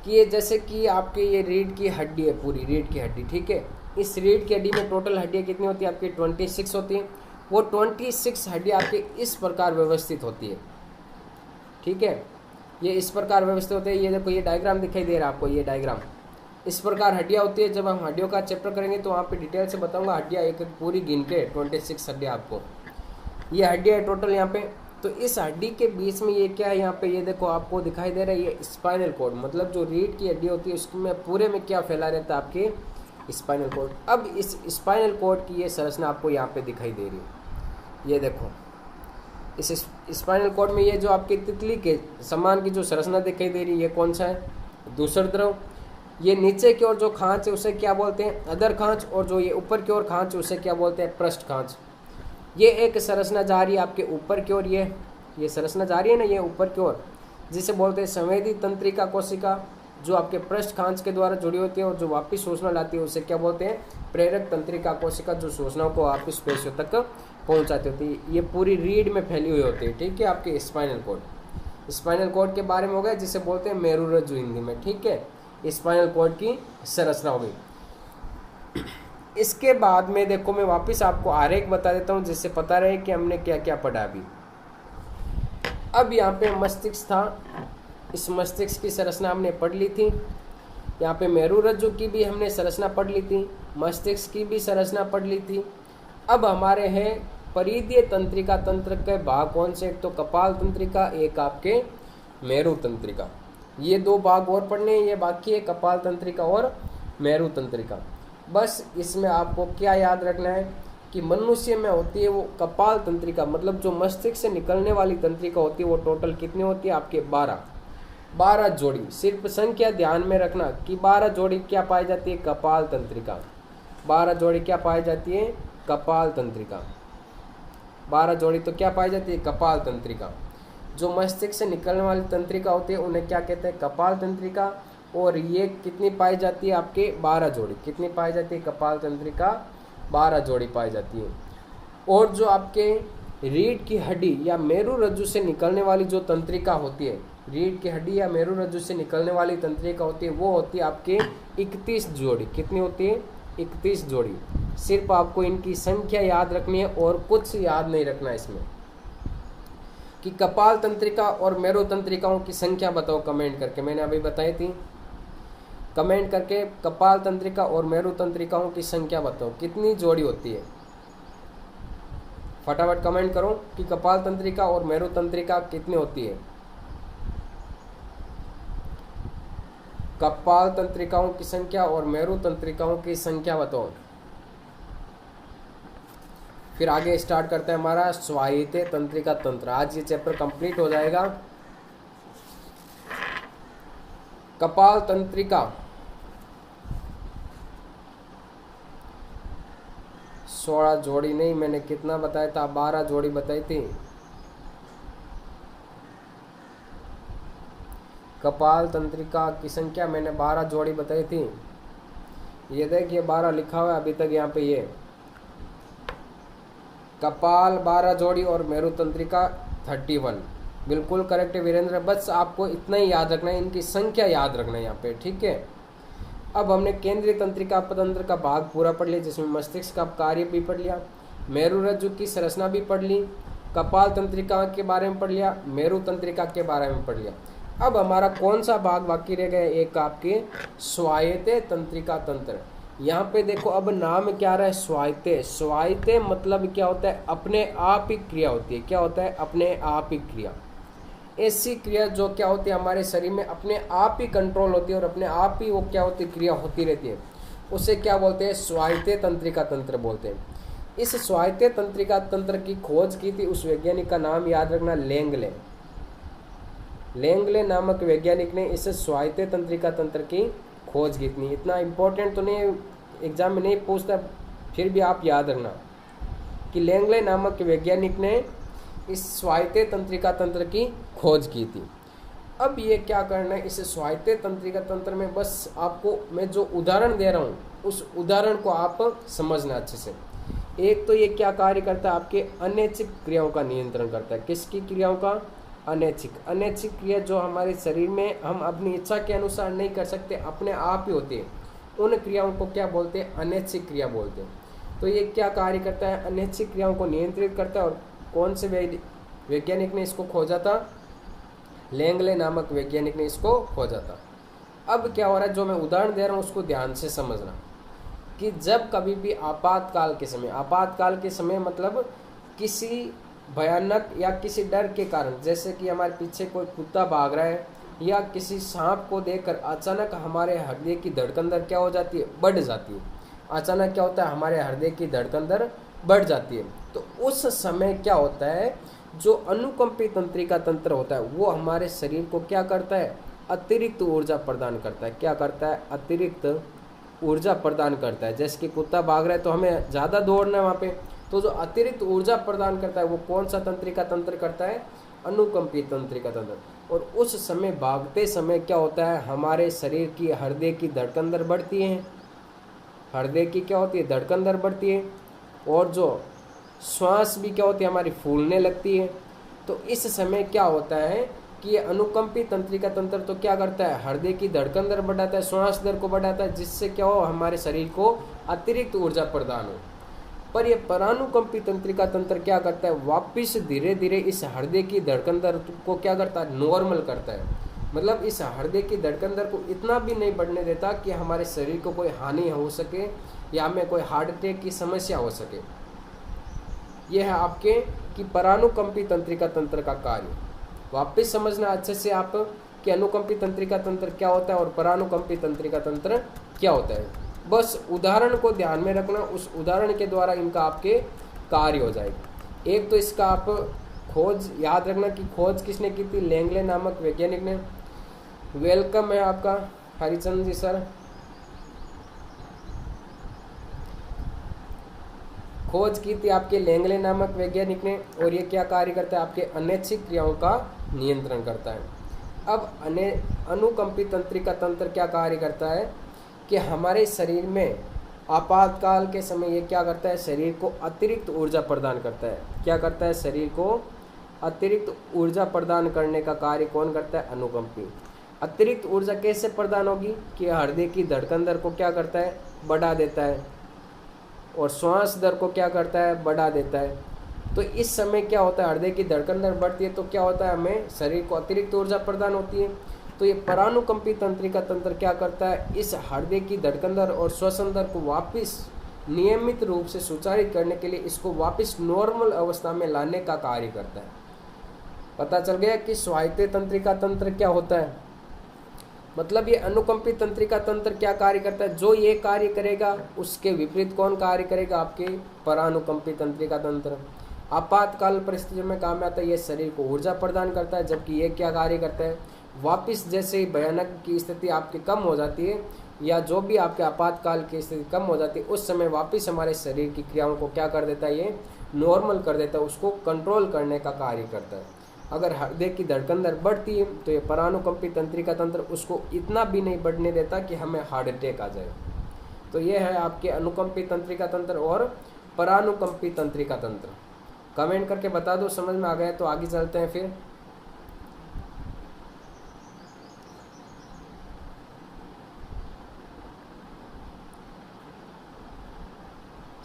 कि ये जैसे कि आपके ये रीढ़ की हड्डी है, पूरी रीढ़ की हड्डी। ठीक है, इस रीढ़ की हड्डी में टोटल हड्डियाँ कितनी होती है? आपकी 26 होती है। वो 26 हड्डियाँ आपके इस प्रकार व्यवस्थित होती है। ठीक है, ये इस प्रकार व्यवस्थित होते हैं। ये देखो, ये डायग्राम दिखाई दे रहा है आपको, ये डायग्राम इस प्रकार हड्डियाँ होती है। जब हम हड्डियों का चैप्टर करेंगे तो वहाँ पे डिटेल से बताऊंगा। हड्डियाँ एक एक पूरी गिन के 26 हड्डियाँ आपको, ये हड्डियाँ है टोटल यहाँ पे। तो इस हड्डी के बीच में ये क्या है? यहाँ पे ये देखो आपको दिखाई दे रहा है, ये स्पाइनल कॉर्ड, मतलब जो रीढ़ की हड्डी होती है उसमें पूरे में क्या फैला रहता है? आपके स्पाइनल कॉर्ड। अब इस स्पाइनल कॉर्ड की ये संरचना आपको यहाँ पे दिखाई दे रही है। ये देखो, इस स्पाइनल कॉर्ड में ये जो आपके तितली के समान की जो संरचना दिखाई दे रही है, ये कौन सा है? दूसर द्रव। ये नीचे की ओर जो खांच है उसे क्या बोलते हैं? अधर खांच। और जो ये ऊपर की ओर खांच है उसे क्या बोलते हैं? पृष्ठ खांच। ये एक संरचना जा रही है आपके ऊपर की ओर, ये संरचना जा रही है ना, ये ऊपर की ओर, जिसे बोलते हैं संवेदी तंत्रिका कोशिका, जो आपके पृष्ठ खांच के द्वारा जुड़ी होती है और जो वापस सूचना लाती है उसे क्या बोलते हैं? प्रेरक तंत्रिका कोशिका, जो सूचनाओं को वापस पेशियों तक पहुंचाती होती है। ये पूरी रीढ़ में फैली हुई होती है। ठीक है, आपके स्पाइनल कॉर्ड। स्पाइनल कॉर्ड के बारे में हो गया, जिसे बोलते हैं मेरुरज्जु हिंदी में। ठीक है, स्पाइनल कॉर्ड की संरचना हो गई। इसके बाद में देखो, मैं वापस आपको आरेख बता देता हूँ जिससे पता रहे कि हमने क्या क्या पढ़ा अभी। अब यहाँ पे मस्तिष्क था, इस मस्तिष्क की संरचना हमने पढ़ ली थी। यहाँ पे मेरु रज्जु की भी हमने संरचना पढ़ ली थी, मस्तिष्क की भी संरचना पढ़ ली थी। अब हमारे हैं परिधीय तंत्रिका तंत्र के भाग कौन से, एक तो कपाल तंत्रिका, एक आपके मेरु तंत्रिका। ये दो भाग और पढ़ने हैं, ये बाकी है कपाल तंत्रिका और मेरु तंत्रिका। बस इसमें आपको क्या याद रखना है कि मनुष्य में होती है वो कपाल तंत्रिका, मतलब जो मस्तिष्क से निकलने वाली तंत्रिका होती है वो टोटल कितनी होती है आपके 12 जोड़ी। सिर्फ संख्या ध्यान में रखना कि 12 जोड़ी क्या पाई जाती है, कपाल तंत्रिका। 12 जोड़ी क्या पाई जाती है, कपाल तंत्रिका। 12 जोड़ी तो क्या पाई जाती है, कपाल तंत्रिका। जो मस्तिष्क से निकलने वाली तंत्रिका होती है उन्हें क्या कहते हैं, कपाल तंत्रिका। और ये कितनी पाई जाती है आपके 12 जोड़ी। कितनी पाई जाती है, कपाल तंत्रिका 12 जोड़ी पाई जाती है। और जो आपके रीढ़ की हड्डी या मेरु रज्जु से निकलने वाली जो तंत्रिका होती है, रीढ़ की हड्डी या मेरु रज्जु से निकलने वाली तंत्रिका होती है वो होती है आपके 31 जोड़ी। कितनी होती है, 31 जोड़ी। सिर्फ आपको इनकी संख्या याद रखनी है और कुछ याद नहीं रखना है इसमें। कि कपाल तंत्रिका और मेरु तंत्रिकाओं की संख्या बताओ कमेंट करके, मैंने अभी बताई थी। कमेंट करके कपाल तंत्रिका और मेरु तंत्रिकाओं की संख्या बताओ कितनी जोड़ी होती है। फटाफट कमेंट करो कि कपाल तंत्रिका और मेरु तंत्रिका कितनी होती है। कपाल तंत्रिकाओं की संख्या और मेरु तंत्रिकाओं की संख्या बताओ। फिर आगे स्टार्ट करते हैं हमारा स्वायत्त तंत्रिका तंत्र। आज ये चैप्टर कंप्लीट हो जाएगा। कपाल तंत्रिका 16 जोड़ी नहीं, मैंने कितना बताया था, 12 जोड़ी बताई थी। कपाल तंत्रिका की संख्या मैंने 12 जोड़ी बताई थी। ये देखिए 12 लिखा हुआ है अभी तक यहाँ पे। ये कपाल 12 जोड़ी और मेरु तंत्रिका 31। बिल्कुल करेक्ट है वीरेंद्र। बस आपको इतना ही याद रखना है, इनकी संख्या याद रखना है यहाँ पे, ठीक है। अब हमने केंद्रीय तंत्रिका तंत्र का भाग पूरा पढ़ लिया, जिसमें मस्तिष्क का कार्य भी पढ़ लिया, मेरु रज्जु की संरचना भी पढ़ ली, कपाल तंत्रिका के बारे में पढ़ लिया, मेरु तंत्रिका के बारे में पढ़ लिया। अब हमारा कौन सा भाग बाकी रह गया, एक आपके स्वायत्त तंत्रिका तंत्र। यहाँ पे देखो अब नाम क्या रहा है, स्वायत्त। स्वायत्त मतलब क्या होता है, अपने आप ही क्रिया होती है। क्या होता है, अपने आप ही क्रिया। ऐसी क्रिया जो क्या होती है हमारे शरीर में अपने आप ही कंट्रोल होती है और अपने आप ही वो क्या होती है, क्रिया होती रहती है। उसे क्या बोलते हैं, स्वायत्त तंत्रिका तंत्र बोलते हैं। इस स्वायत्त तंत्रिका तंत्र की खोज की थी उस वैज्ञानिक का नाम याद रखना, लेंगले। लेंगले नामक वैज्ञानिक ने इस स्वायत्त तंत्रिका तंत्र की खोज की थी। इतना इम्पोर्टेंट तो नहीं, एग्जाम में नहीं पूछता, फिर भी आप याद रखना कि लेंगले नामक वैज्ञानिक ने इस स्वायत्त तंत्रिका तंत्र की खोज की थी। अब ये क्या करना है, इस स्वायत्त तंत्रिका तंत्र में बस आपको मैं जो उदाहरण दे रहा हूँ उस उदाहरण को आप समझना अच्छे से। एक तो ये क्या कार्य करता है, आपके अनैच्छिक क्रियाओं का नियंत्रण करता है। किसकी क्रियाओं का, अनैच्छिक। अनैच्छिक क्रिया जो हमारे शरीर में हम अपनी इच्छा के अनुसार नहीं कर सकते, अपने आप ही होती है, उन क्रियाओं को क्या बोलते हैं, अनैच्छिक क्रिया बोलते हैं। तो ये क्या कार्य करता है, अनैच्छिक क्रियाओं को नियंत्रित करता है। और कौन से वैज्ञानिक ने इसको खोजा था, लेंगले नामक वैज्ञानिक ने इसको खोजा था। अब क्या हो रहा है, जो मैं उदाहरण दे रहा हूँ उसको ध्यान से समझना कि जब कभी भी आपातकाल के समय मतलब किसी भयानक या किसी डर के कारण, जैसे कि हमारे पीछे कोई कुत्ता भाग रहा है या किसी सांप को देखकर अचानक हमारे हृदय की धड़कन दर क्या हो जाती है, बढ़ जाती है। अचानक क्या होता है, हमारे हृदय की धड़कन दर बढ़ जाती है। तो उस समय क्या होता है, जो अनुकंपी तंत्रिका तंत्र होता है वो हमारे शरीर को क्या करता है, अतिरिक्त ऊर्जा प्रदान करता है। क्या करता है, अतिरिक्त ऊर्जा प्रदान करता है। जैसे कि कुत्ता भाग रहा है तो हमें ज़्यादा दौड़ना है वहाँ पे, तो जो अतिरिक्त ऊर्जा प्रदान करता है वो कौन सा तंत्रिका तंत्र करता है, अनुकंपी तंत्रिका तंत्र। और उस समय भागते समय क्या होता है, हमारे शरीर की हृदय की धड़कन दर बढ़ती है। हृदय की क्या होती है, धड़कन दर बढ़ती है। और जो श्वास भी क्या होती है, हमारी फूलने लगती है। तो इस समय क्या होता है कि ये अनुकंपी तंत्रिका तंत्र तो क्या करता है, हृदय की धड़कन दर बढ़ाता है, श्वास दर को बढ़ाता है, जिससे क्या हो, हमारे शरीर को अतिरिक्त ऊर्जा प्रदान हो। पर ये परानुकंपी तंत्रिका तंत्र क्या करता है, वापिस धीरे धीरे इस हृदय की धड़कन दर को क्या करता है, नॉर्मल करता है। मतलब इस हृदय की धड़कन दर को इतना भी नहीं बढ़ने देता कि हमारे शरीर को कोई हानि हो सके या हमें कोई हार्ट अटैक की समस्या हो सके। यह है आपके कि परानुकंपी तंत्रिका तंत्र का कार्य। वापस समझना अच्छे से आप कि अनुकंपी तंत्रिका तंत्र क्या होता है और परानुकंपी तंत्रिका तंत्र क्या होता है। बस उदाहरण को ध्यान में रखना, उस उदाहरण के द्वारा इनका आपके कार्य हो जाएगा। एक तो इसका आप खोज याद रखना कि खोज किसने की थी, लेंगले नामक वैज्ञानिक ने। वेलकम है आपका हरिचंद जी सर। खोज की थी आपके लेंगले नामक वैज्ञानिक ने, और ये क्या कार्य करता है, आपके अनैच्छिक क्रियाओं का नियंत्रण करता है। अब अनुकंपी तंत्रिका तंत्र क्या कार्य करता है कि हमारे शरीर में आपातकाल के समय ये क्या करता है, शरीर को अतिरिक्त ऊर्जा प्रदान करता है। क्या करता है, शरीर को अतिरिक्त ऊर्जा प्रदान करने का कार्य कौन करता है, अनुकंपी। अतिरिक्त ऊर्जा कैसे प्रदान होगी कि हृदय की धड़कन दर को क्या करता है, बढ़ा देता है, और श्वास दर को क्या करता है, बढ़ा देता है। तो इस समय क्या होता है, हृदय की धड़कन दर बढ़ती है तो क्या होता है, हमें शरीर को अतिरिक्त ऊर्जा प्रदान होती है। तो ये परानुकंपी तंत्रिका तंत्र क्या करता है, इस हृदय की धड़कन दर और श्वसन दर को वापस नियमित रूप से सुचारित करने के लिए इसको वापस नॉर्मल अवस्था में लाने का कार्य करता है। पता चल गया कि स्वायत्त तंत्रिका तंत्र क्या होता है। मतलब ये अनुकंपी तंत्रिका तंत्र क्या कार्य करता है, जो ये कार्य करेगा उसके विपरीत कौन कार्य करेगा, आपके परानुकंपी तंत्रिका तंत्र। आपातकाल परिस्थितियों में काम आता है, ये शरीर को ऊर्जा प्रदान करता है, जबकि ये क्या कार्य करता है, वापस जैसे ही भयानक की स्थिति आपकी कम हो जाती है या जो भी आपके आपातकाल की स्थिति कम हो जाती है, उस समय वापस हमारे शरीर की क्रियाओं को क्या कर देता है, ये नॉर्मल कर देता है, उसको कंट्रोल करने का कार्य करता है। अगर हृदय की धड़कन दर बढ़ती है तो ये परानुकंपी तंत्रिका तंत्र उसको इतना भी नहीं बढ़ने देता कि हमें हार्ट अटैक आ जाए। तो ये है आपके अनुकंपी तंत्रिका तंत्र और परानुकंपी तंत्रिका तंत्र। कमेंट करके बता दो समझ में आ गया तो आगे चलते हैं। फिर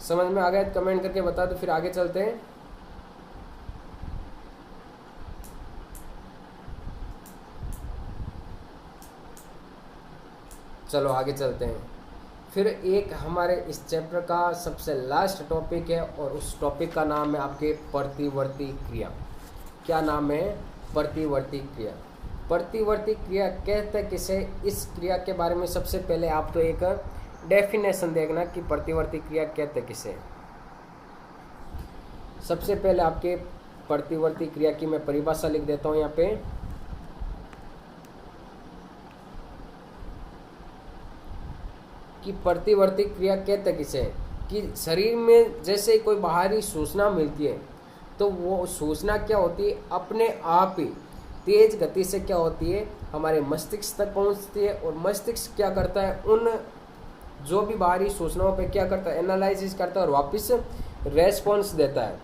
समझ में आ गया तो कमेंट करके बता दो, फिर आगे चलते हैं। चलो आगे चलते हैं। फिर एक हमारे इस चैप्टर का सबसे लास्ट टॉपिक है और उस टॉपिक का नाम है आपके प्रतिवर्ती क्रिया। क्या नाम है, प्रतिवर्ती क्रिया। प्रतिवर्ती क्रिया कहते हैं किसे, इस क्रिया के बारे में सबसे पहले आप तो एक डेफिनेशन देखना कि प्रतिवर्ती क्रिया कहते किसे। सबसे पहले आपके प्रतिवर्ती क्रिया की मैं परिभाषा लिख देता हूं यहाँ पे। कि प्रतिवर्ती क्रिया कहते किसे, कि शरीर में जैसे कोई बाहरी सूचना मिलती है तो वो सूचना क्या होती है, अपने आप ही तेज गति से क्या होती है, हमारे मस्तिष्क तक पहुंचती है, और मस्तिष्क क्या करता है, उन जो भी बाहरी सूचनाओं पे क्या करता है, एनालिसिस करता है और वापस रेस्पॉन्स देता है।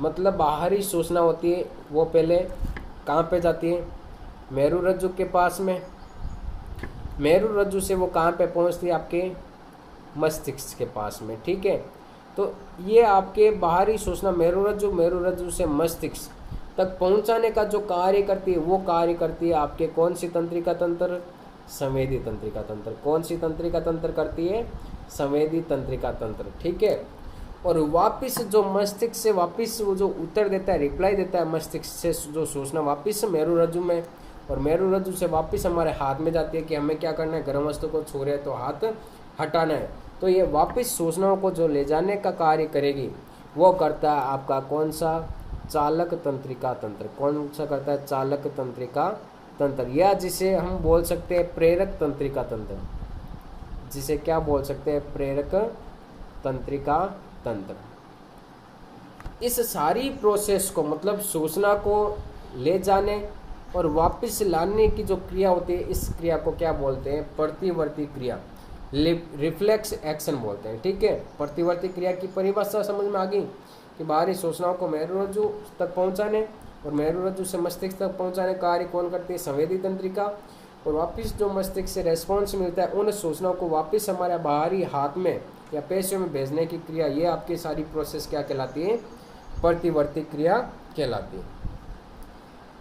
मतलब बाहरी सूचना होती है वो पहले कहाँ पे जाती है, मेरु रज्जु के पास में, मेरु रज्जु से वो कहाँ पे पहुँचती है, आपके मस्तिष्क के पास में। ठीक है, तो ये आपके बाहरी सूचना मेरु रज्जु से मस्तिष्क तक पहुँचाने का जो कार्य करती है वो कार्य करती है आपके कौन सी तंत्रिका तंत्र, संवेदी तंत्रिका तंत्र। कौन सी तंत्रिका तंत्र करती है, संवेदी तंत्रिका तंत्र। ठीक है, और वापस जो मस्तिष्क से वापस वो जो उत्तर देता है, रिप्लाई देता है मस्तिष्क से जो सूचना वापस मेरु रज्जु में, और मेरु रज्जु से वापस हमारे हाथ में जाती है कि हमें क्या करना है, गर्म वस्तु को छू रहे हैं तो हाथ हटाना है। तो ये वापस सूचनाओं को जो ले जाने का कार्य करेगी वो करता है आपका कौन सा, चालक तंत्रिका तंत्र। कौन सा करता है, चालक तंत्रिका तंत्र, या जिसे हम बोल सकते हैं प्रेरक तंत्रिका तंत्र। जिसे क्या बोल सकते हैं, प्रेरक तंत्रिका तंत्र। इस सारी प्रोसेस को, मतलब सूचना को ले जाने और वापस लाने की जो क्रिया होती है, इस क्रिया को क्या बोलते हैं, प्रतिवर्ती क्रिया, रिफ्लेक्स एक्शन बोलते हैं। ठीक है, प्रतिवर्ती क्रिया की परिभाषा समझ में आ गई कि बाहरी सूचनाओं को मेरु रज्जु तक पहुंचाने और मेरु रज्जु से मस्तिष्क तक पहुंचाने का कार्य कौन करती है, संवेदी तंत्रिका, और वापस जो मस्तिष्क से रेस्पॉन्स मिलता है उन सूचनाओं को वापस हमारे बाहरी हाथ में या पेशियों में भेजने की क्रिया, ये आपकी सारी प्रोसेस क्या कहलाती है, प्रतिवर्ती क्रिया कहलाती है।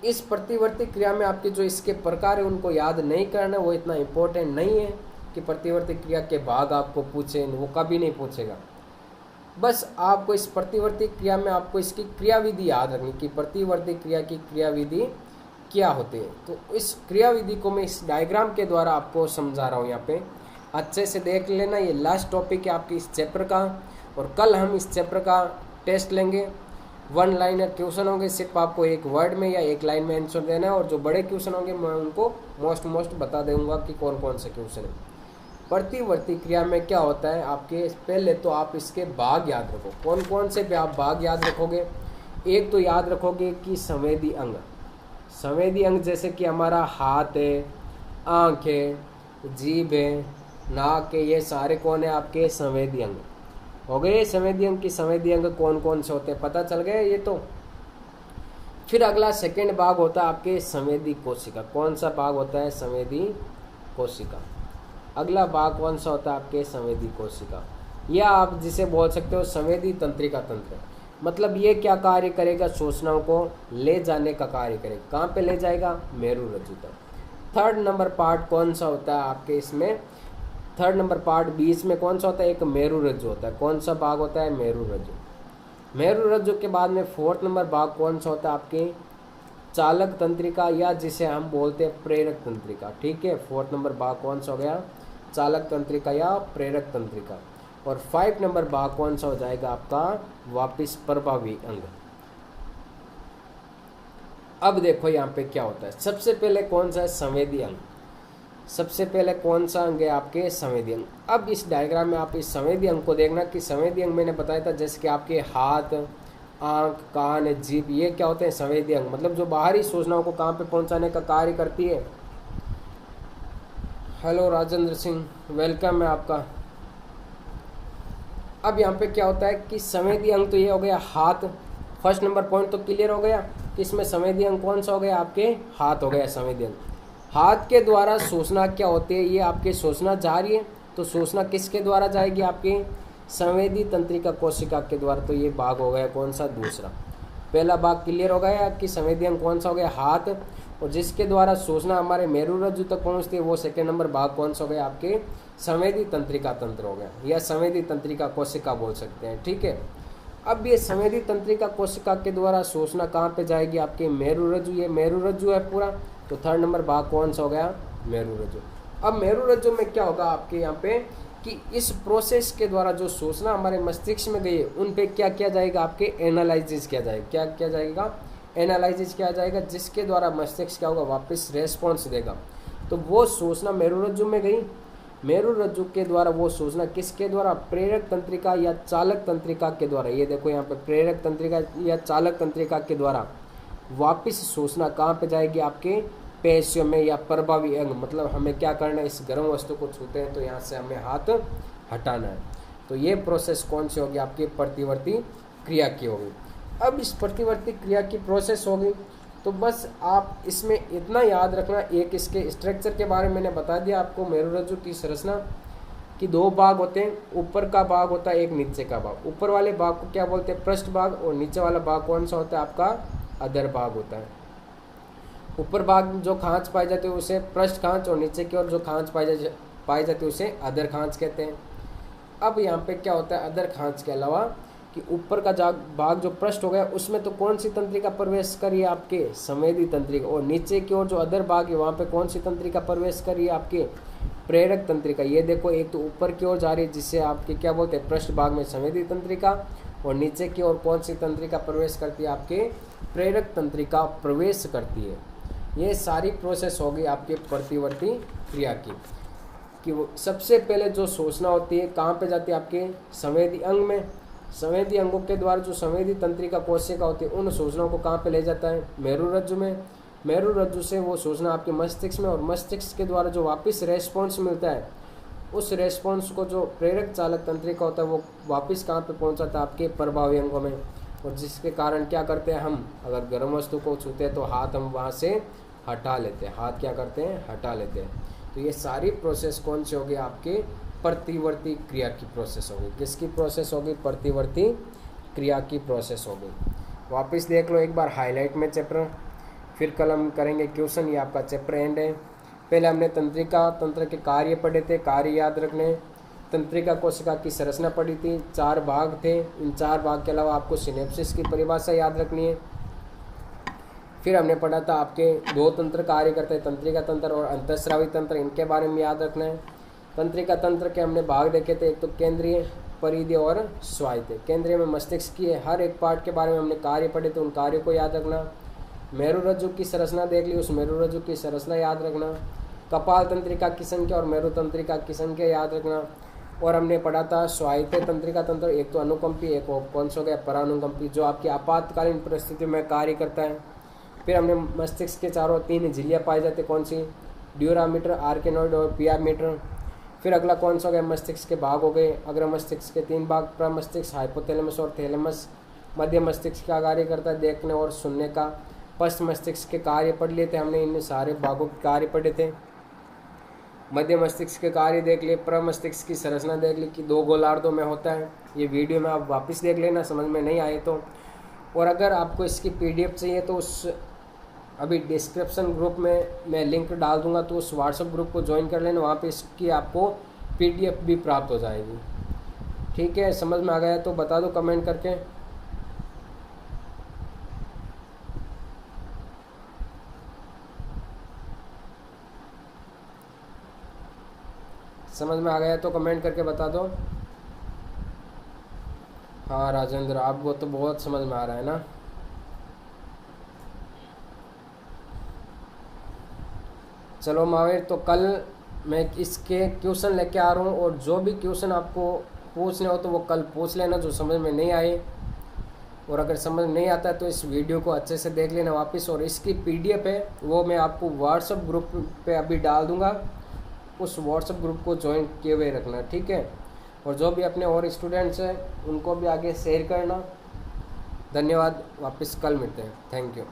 इस प्रतिवर्ती क्रिया में आपके जो इसके प्रकार है उनको याद नहीं करना, वो इतना इम्पोर्टेंट नहीं है कि प्रतिवर्ती क्रिया के भाग आपको पूछे, वो कभी नहीं पूछेगा। बस आपको इस प्रतिवर्ती क्रिया में आपको इसकी क्रियाविधि याद रखनी कि प्रतिवर्ती क्रिया की क्रियाविधि क्या होती है। तो इस क्रियाविधि को मैं इस डायग्राम के द्वारा आपको समझा रहा हूँ, यहाँ पे अच्छे से देख लेना। ये लास्ट टॉपिक है आपकी इस चैप्टर का, और कल हम इस चैप्टर का टेस्ट लेंगे। 1 लाइनर क्वेश्चन होंगे, सिर्फ आपको एक वर्ड में या एक लाइन में आंसर देना है, और जो बड़े क्वेश्चन होंगे मैं उनको मोस्ट बता दूंगा कि कौन कौन से क्वेश्चन है। प्रतिवर्ती क्रिया में क्या होता है आपके, पहले तो आप इसके भाग याद रखो। कौन कौन से आप भाग याद रखोगे? एक तो याद रखोगे कि संवेदी अंग, संवेदी अंग जैसे कि हमारा हाथ है, आँख है, जीभ है, नाक है, ये सारे कौन है आपके संवेदी अंग हो गए। संवेदी अंग की संवेदी अंग कौन कौन से होते हैं पता चल गए ये तो। फिर अगला सेकंड भाग होता है आपके संवेदी कोशिका। कौन सा भाग होता है? संवेदी कोशिका। अगला भाग कौन सा होता है आपके? संवेदी कोशिका, या आप जिसे बोल सकते हो संवेदी तंत्रिका तंत्र। मतलब ये क्या कार्य करेगा? सूचनाओं को ले जाने का कार्य करेगा। कहाँ पे ले जाएगा? मेरुरज्जु तक। थर्ड नंबर पार्ट कौन सा होता है आपके इसमें? थर्ड नंबर पार्ट बीच में कौन सा होता है? एक मेरुरज्जु होता है। कौन सा भाग होता है? मेरुरज्जु। मेरुरज्जु के बाद में फोर्थ नंबर भाग कौन सा होता है आपके? चालक तंत्रिका, या जिसे हम बोलते हैं प्रेरक तंत्रिका। ठीक है, फोर्थ नंबर भाग कौन सा हो गया? चालक तंत्रिका या प्रेरक तंत्रिका। और 5 नंबर भाग कौन सा हो जाएगा आपका? वापिस प्रभावी अंग। अब देखो यहाँ पे क्या होता है। सबसे पहले कौन सा है? संवेदी अंग। सबसे पहले कौन सा अंग है आपके? संवेदी अंग। अब इस डायग्राम में आप इस संवेदी अंग को देखना कि संवेदी अंग मैंने बताया था जैसे कि आपके हाथ, आँख, कान, जीभ, ये क्या होते हैं? संवेदी अंग। मतलब जो बाहरी सूचनाओं को कहाँ पे पहुँचाने का कार्य करती है। हेलो राजेंद्र सिंह, वेलकम है आपका। अब यहाँ पे क्या होता है कि संवेदी अंग तो ये हो गया हाथ। फर्स्ट नंबर पॉइंट तो क्लियर हो गया कि इसमें संवेदी अंग कौन सा हो गया आपके? हाथ हो गया संवेदी अंग। हाथ के द्वारा सूचना क्या होती है? ये आपके सूचना जा रही है, तो सूचना किसके द्वारा जाएगी? आपके संवेदी तंत्रिका कोशिका के द्वारा। तो ये भाग हो गया कौन सा? दूसरा। पहला भाग क्लियर हो गया कि संवेदी अंग कौन सा हो गया? हाथ, और जिसके द्वारा सूचना हमारे मेरुरज्जु तक पहुंचती है वो सेकेंड नंबर भाग कौन सा हो गया आपके? संवेदी तंत्रिका तंत्र हो गया, या संवेदी तंत्रिका कोशिका बोल सकते हैं। ठीक है, अब ये संवेदी तंत्रिका कोशिका के द्वारा सूचना कहाँ पे जाएगी? आपके मेरुरज्जु। ये मेरुरज्जु है पूरा, तो थर्ड नंबर भाग कौन सा हो गया? मेरुरज्जु। अब मेरुरज्जु में क्या होगा आपके यहाँ पे कि इस प्रोसेस के द्वारा जो सूचना हमारे मस्तिष्क में गई है उन पे क्या किया जाएगा? आपके एनालाइसिस किया जाएगा। क्या किया जाएगा? एनालाइसिस किया जाएगा, जिसके द्वारा मस्तिष्क क्या होगा? वापस रेस्पॉन्स देगा। तो वो सूचना मेरुरज्जु में गई, मेरुरज्जु के द्वारा वो सूचना किसके द्वारा? प्रेरक तंत्रिका या चालक तंत्रिका के द्वारा। ये देखो यहाँ पे प्रेरक तंत्रिका या चालक तंत्रिका के द्वारा वापस सूचना कहाँ पे जाएगी? आपके पेशियों में या प्रभावी अंग। मतलब हमें क्या करना है? इस गर्म वस्तु को छूते हैं तो यहाँ से हमें हाथ हटाना है। तो ये प्रोसेस कौन सी होगी? आपकी प्रतिवर्ती क्रिया की होगी। अब इस प्रतिवर्ती क्रिया की प्रोसेस होगी, तो बस आप इसमें इतना याद रखना। एक इसके स्ट्रक्चर के बारे में मैंने बता दिया आपको। मेरुरज्जु की संरचना कि 2 भाग होते हैं, ऊपर का भाग होता है, एक नीचे का भाग। ऊपर वाले भाग को क्या बोलते हैं? पृष्ठ भाग, और नीचे वाला भाग कौन सा होता है? आपका अधर भाग होता है। ऊपर भाग जो खांच पाई जाती है उसे पृष्ठ खांच, और नीचे की ओर जो खांच पाई जाती है उसे अधर खांच कहते हैं। अब यहाँ पे क्या होता है? अधर खांच के अलावा कि ऊपर का भाग जो पृष्ठ हो गया उसमें तो कौन सी तंत्रिका प्रवेश करी है? आपके संवेदी तंत्रिका। और नीचे की ओर जो अधर भाग है वहाँ पे कौन सी तंत्रिका प्रवेश करी है? आपके प्रेरक तंत्रिका। ये देखो, एक तो ऊपर की ओर जा रही है जिससे आपके क्या बोलते हैं? पृष्ठ भाग में संवेदी तंत्रिका, और नीचे की ओर कौन सी तंत्रिका प्रवेश करती है? आपके प्रेरक तंत्रिका प्रवेश करती है। ये सारी प्रोसेस होगी आपके प्रतिवर्ती क्रिया की, कि वो सबसे पहले जो सूचना होती है कहाँ पे जाती है? आपके संवेदी अंग में। संवेदी अंगों के द्वारा जो संवेदी तंत्रिका कोशिका होती है उन सूचनाओं को कहाँ पे ले जाता है? मेरुरज्जु में। मेरुरज्जु से वो सूचना आपके मस्तिष्क में, और मस्तिष्क के द्वारा जो वापस रेस्पॉन्स मिलता है उस रेस्पॉन्स को जो प्रेरक चालक तंत्रिका होता है वो वापस कहाँ पे पहुँचाता है? आपके प्रभावी अंगों में। और जिसके कारण क्या करते हैं हम? अगर गर्म वस्तु को छूते हैं तो हाथ हम वहाँ से हटा लेते हैं। हाथ क्या करते हैं? हटा लेते हैं। तो ये सारी प्रोसेस कौन सी होगी? आपके प्रतिवर्ती क्रिया की प्रोसेस होगी। किसकी प्रोसेस होगी? प्रतिवर्ती क्रिया की प्रोसेस होगी। वापस देख लो एक बार हाईलाइट में चैप्टर। फिर कल हम करेंगे क्वेश्चन, ये आपका चैप्टर एंड है। पहले हमने तंत्रिका तंत्र के कार्य पढ़े थे, कार्य याद रखने। तंत्रिका कोशिका की संरचना पढ़ी थी, 4 भाग थे। इन 4 भाग के अलावा आपको सिनेप्सिस की परिभाषा याद रखनी है। फिर हमने पढ़ा था आपके 2 तंत्र कार्य करते हैं, तंत्रिका तंत्र और अंतःस्रावी तंत्र, इनके बारे में याद रखना है। तंत्रिका तंत्र के हमने भाग देखे थे, एक तो केंद्रीय, परिधीय और स्वायत्त। केंद्रीय में मस्तिष्क की हर एक पार्ट के बारे में हमने कार्य पढ़े थे, उन कार्यों को याद रखना। मेरुरज्जु की संरचना देख ली, उस मेरुरज्जु की संरचना याद रखना। कपाल तंत्रिका की संख्या और मेरु तंत्रिका की संख्या याद रखना। और हमने पढ़ा था स्वायत्त तंत्रिका तंत्र, एक तो अनुकंपी, एक कौन सा हो गया परानुकंपी, जो आपकी आपातकालीन परिस्थितियों में कार्य करता है। फिर हमने मस्तिष्क के चारों 3 झिल्लियाँ पाई जाती, कौन सी, ड्यूरामीटर, आर्केनोइड और पियामीटर। फिर अगला कौन सा हो गया, मस्तिष्क के भाग हो गए। अग्र मस्तिष्क के 3 भाग, प्रमस्तिष्क, हाइपोथैलेमस और थैलेमस। मध्य मस्तिष्क का कार्य करता है देखने और सुनने का। पश्च मस्तिष्क के कार्य पढ़ लिए थे हमने, इन सारे भागों के कार्य पढ़े थे। मध्य मस्तिष्क के कार्य देख लिए, प्रमस्तिष्क की संरचना देख ली कि 2 गोलार्धों में होता है। ये वीडियो में आप वापस देख लेना, समझ में नहीं आए तो। और अगर आपको इसकी PDF चाहिए तो उस अभी डिस्क्रिप्शन ग्रुप में मैं लिंक डाल दूंगा, तो उस व्हाट्सएप ग्रुप को ज्वाइन कर लेना, वहाँ पे इसकी आपको PDF भी प्राप्त हो जाएगी। ठीक है, समझ में आ गया तो बता दो कमेंट करके। समझ में आ गया तो कमेंट करके बता दो। हाँ राजेंद्र, आपको तो बहुत समझ में आ रहा है ना। चलो महावीर, तो कल मैं इसके क्वेश्चन लेके आ रहा हूँ, और जो भी क्वेश्चन आपको पूछने हो तो वो कल पूछ लेना, जो समझ में नहीं आए। और अगर समझ नहीं आता तो इस वीडियो को अच्छे से देख लेना वापस, और इसकी PDF है वो मैं आपको व्हाट्सएप ग्रुप पे अभी डाल दूँगा, उस व्हाट्सएप ग्रुप को ज्वाइन किए हुए रखना, ठीक है। और जो भी अपने और स्टूडेंट्स हैं उनको भी आगे शेयर करना। धन्यवाद, वापस कल मिलते हैं, थैंक यू।